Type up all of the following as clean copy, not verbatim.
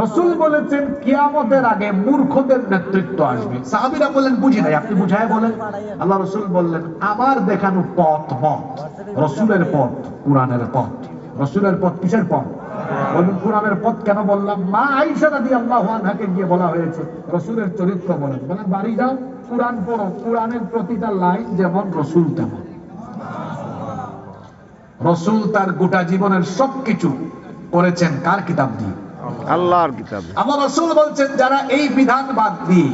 রাসূল বলেছেন কিয়ামতের আগে মূর্খদের নেতৃত্ব আসবে। সাহাবীরা বললেন বুঝি নাই, আপনি বুঝায় বলেন। আল্লাহ রাসূল বললেন আমার দেখানো পথ রাসূলের পথ, কুরআনের পথ। রাসূলের পথ কিসের পথ? বলুন কুরআনের পথ কেন বললাম? মা আয়েশা রাদিয়াল্লাহু আনহাকে গিয়ে বলা হয়েছে রাসূলের চরিত্র বলেন, বলেন বাড়ি যাও কুরআন পড়ো, কুরআনের প্রতিটা লাইন যেমন রাসূল তেমন। রাসূল তার গোটা জীবনের সবকিছু করেছেন কার কিতাব দিয়ে? আল্লাহর কিতাব। আমার রাসূল বলছেন যারা এই বিধান বাদ দিয়ে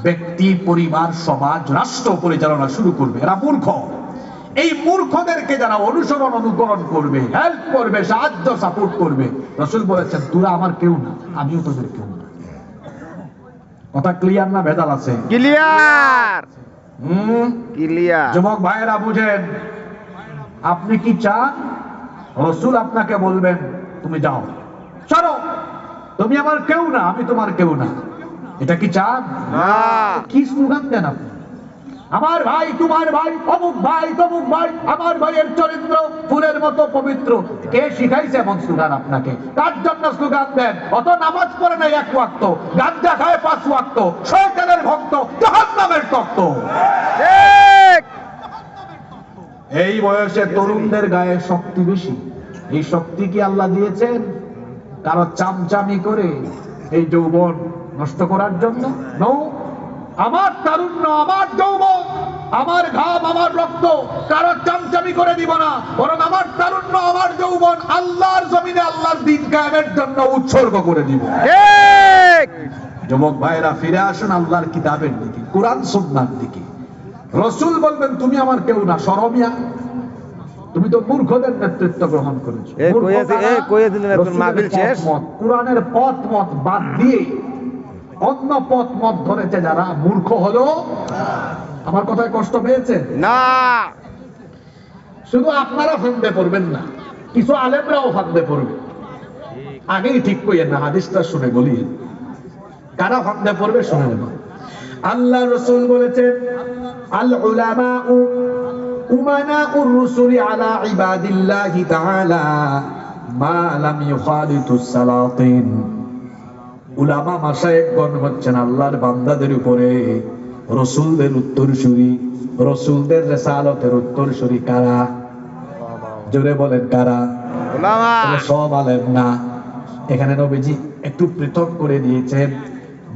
ব্যক্তি, পরিবার, সমাজ, রাষ্ট্র পরিচালনা শুরু করবে এরা মূর্খ। এই মূর্খদেরকে যারা অনুসরণ অনুকরণ করবে, হেল্প করবে, সাহায্য সাপোর্ট করবে, রাসূল বলেছেন তোরা আমার কেউ না, আমিও তোদের কেউ না। কথা ক্লিয়ার না ভেজাল আছে? Clear clear. যুবক ভাইয়েরা বুঝেন, আপনি কি চান রাসূল আপনাকে বলবেন তুমি যাও, চলো, তুমি আমার কেউ না, আমি তোমার কেউ না? এটা কি চান? না। কি স্লোগান দেন আপনি? আমার ভাই, তোমার ভাই, অমুক ভাই, তমুক ভাই, আমার ভাইয়ের চরিত্র ফুলের মতো পবিত্র। কে শিখাইছে এমন স্লোগান আপনাকে? কার জন্য স্লোগান দেন? অত নামাজ পড়ে নাই এক ওয়াক্ত, গাঁজা খায় 5 ওয়াক্ত, শয়তানের ভক্ত, জাহান্নামের তত্ত্ব। ঠিক। এই বয়সে তরুণদের গায়ে শক্তি বেশি। এই শক্তি কি আল্লাহ দিয়েছেন কারো চামচামি করে এই যৌবন নষ্ট করার জন্য? নো। আমার তারুণ্য, আমার যৌবন, আমার ঘাম, আমার রক্ত কারো চামচামি করে দিব না, বরং আমার তারুণ্য, আমার যৌবন আল্লাহর জমিনে আল্লাহর দ্বীন কায়েমের জন্য উৎসর্গ করে দিব। ঠিক। যুবক ভাইরা ফিরে আসুন আল্লাহর কিতাবের দিকে, কোরআন সুন্নাহর দিকে। রাসূল বলবেন তুমি আমার কেউ না, শরমিয়া, তুমি তো মূর্খদের নেতৃত্ব গ্রহণ করেছো। কোরআনের পথ মত বাদ দিয়ে অন্য পথ মত ধরেছে যারা, মূর্খ হলো। আমার কথায় কষ্ট পেয়েছেন? না। শুধু আপনারা ফান্দে পড়বেন না, কিছু আলেমরাও ফান্দে পড়বে। আগেই ঠিক কইয়েন না, হাদিসটা শুনে বলিয়েন কারা ফান্দে পড়বে শুনে নেবেন। আল্লাহ রাসূল বলেছেন আল উলামাউ উমানাউর রুসুলি আলা ইবাদিল্লাহি তাআলা মা লাম ইউখালিতুস সালাতিন। উলামা মাশায়েখগণ হচ্ছেন আল্লাহর বান্দাদের উপরে রাসূলদের উত্তরসূরি, রাসূলদের রিসালাতের উত্তরসূরি কারা? জোরে বলেন কারা? উলামা। সব আলেম না, এখানে নবীজি একটু পৃথক করে দিয়েছেন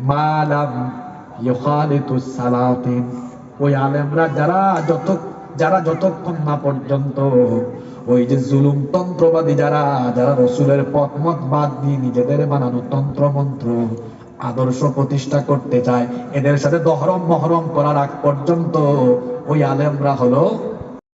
মা লাম ইউখালিতুস সালাতিন। ওই আলেমরা যারা যতক্ষণ না পর্যন্ত ওই যে জুলুম তন্ত্রবাদী যারা রাসূলের পথ মত বাদ দিয়ে নিজেদের বানানো তন্ত্র মন্ত্র আদর্শ প্রতিষ্ঠা করতে চায়, এদের সাথে দহরম মহরম করার আগ পর্যন্ত ওই আলেমরা হলো